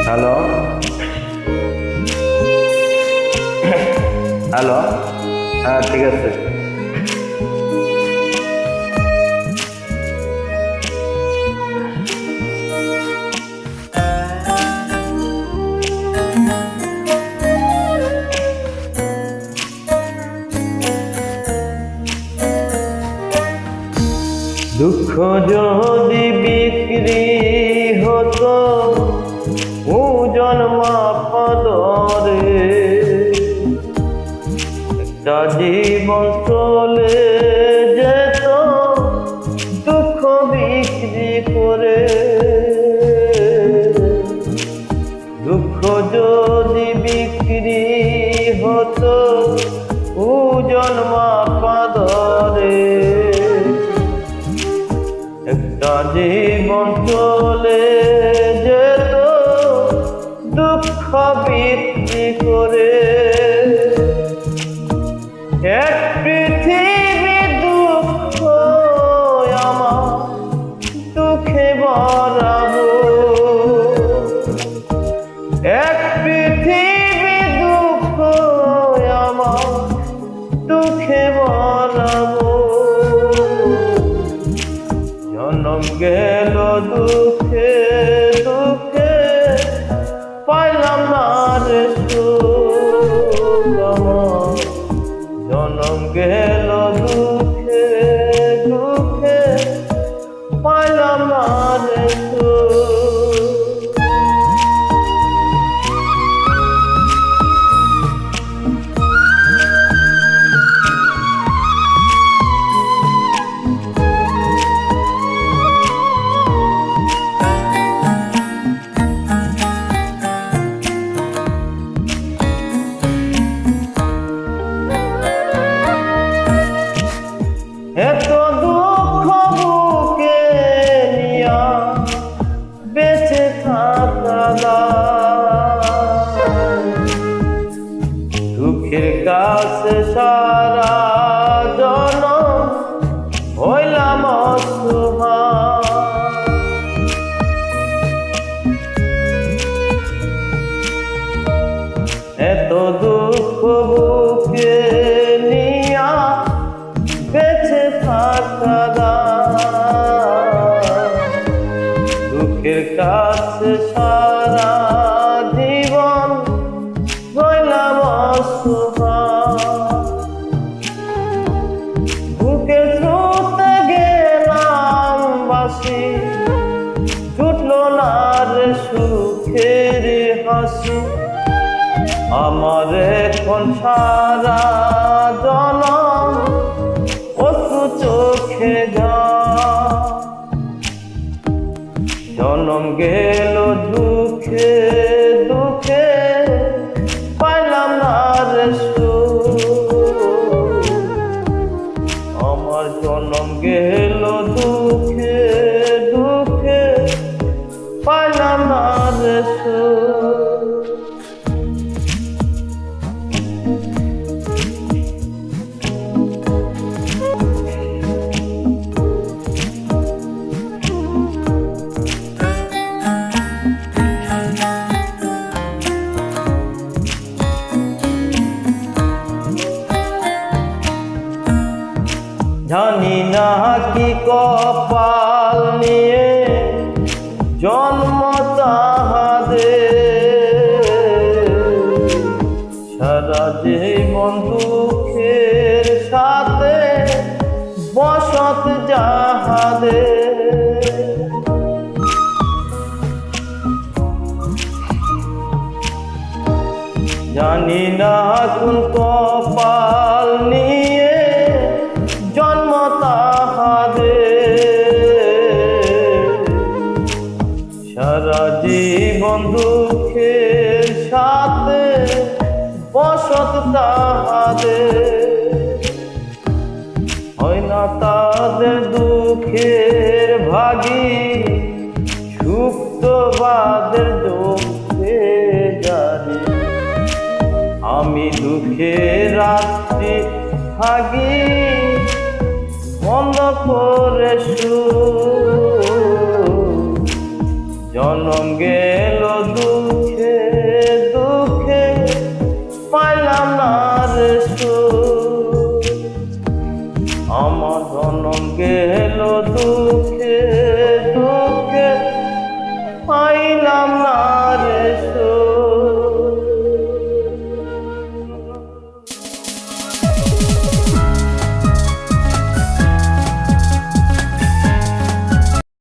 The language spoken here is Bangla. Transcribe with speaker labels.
Speaker 1: হ্যালো হ্যালো, হ্যাঁ ঠিক আছে। দুঃখ যদি বিক্রি হতো ওজন মাপদরে, একটা জীবন চলে যেত দুঃখ বিক্রি করে। দুঃখ যদি বিক্রি হতো ওজন মাপদরে, একটা জীবন চলে যেত দুঃখ বিক্রি করে। এক পৃথিবী দুঃখ আমার দুঃখে ভরাবো, এক পৃথিবী দুঃখ আমার দুঃখে ভরাবো। জনম গেল দুঃখে দুঃখে পাইলাম না রে সুখ আমার। জনম গেল দুঃখে দুঃখে পাইলাম না রে সুখ। এত দুঃখ বুকে নিয়া বেঁচে থাকা দুঃখের কাছে সারা জনম হইলাম অসহায়। এত দুঃখ বুকে নিয়া বেঁচে থাকা দুঃখের কাছে সারা জীবন হইলাম অসহায়। বুকের স্রোতে গেলাম বাসি, জুটল না রে সুখের হাসি। আমার এখন সারা জনম অশ্রু চোখে যায়। জনম গেল দুঃখে দুঃখে পাইলাম না রে সুখ। আমার জনম গেল দুঃখে দুঃখে পাইলাম না রে সুখ। জানি না কি কপাল নিয়ে জন্ম তাহাদের, সারা জীবন দুঃখের সাথে বসত যাহাদের। জানি না কোন কপাল নিয়ে জন্ম তাহাদের, সারা জীবন দুঃখের সাথে বসত তাহাদের। হয় না তাদের দুঃখের ভাগী, সুপ্তবাদের দুঃখে জারি। আমি দুঃখের রাত্রি থাকি বন্ধ করে জনম গেল দুঃখ আমার সুখ